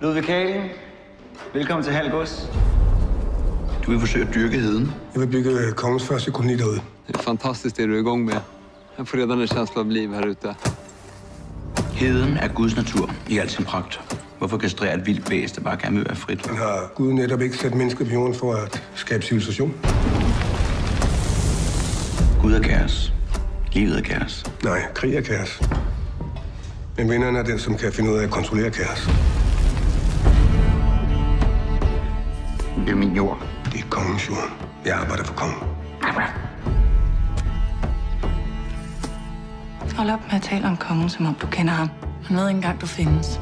Ludvig Kalen, velkommen til Halgås. Du vil forsøge at dyrke heden. Jeg vil bygge kongens første koloni derude. Det er fantastisk, det du er i gang med. Jeg får redan en känsla av liv her ute. Heden er Guds natur i al sin pragt. Hvorfor kastrere et vildt væsen, der bare gerne vil være frit? Man har Gud netop ikke sat mennesker på jorden for at skabe civilisation. Gud er kaos. Livet er kaos. Nej, krig er kaos. Men vinderen er den, som kan finde ud af at kontrollere kaos. Det er min jord. Det er kongens jord. Jeg arbejder for kongen. Hold op med at tale om kongen, som om du kender ham. Han ved ikke engang, du findes.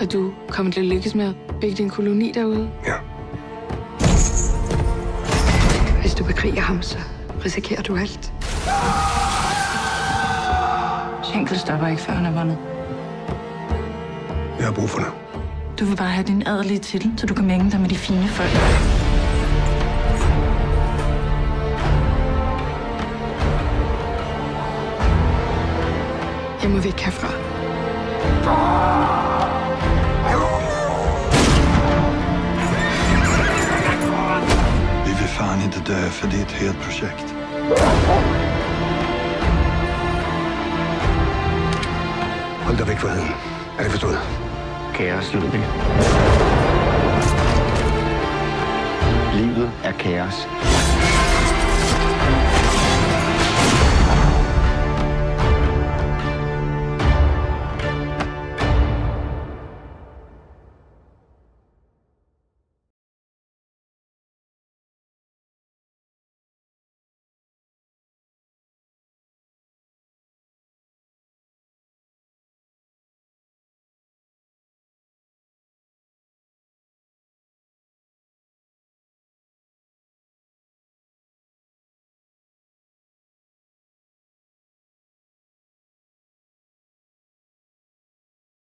Og du kommer til at lykkes med at bygge din koloni derude? Ja. Hvis du bekriger ham, så risikerer du alt. Schenkel stopper ikke, før han er vundet. Jeg har brug for det. Du vil bare have din adelige titel, så du kan mænge dig med de fine folk. Jeg må væk herfra. Vi vill fan inte dö för det är ett helt projekt. Hold dig væk fra heden. Er det forstået? Kaos, Ludvig. Livet er kaos.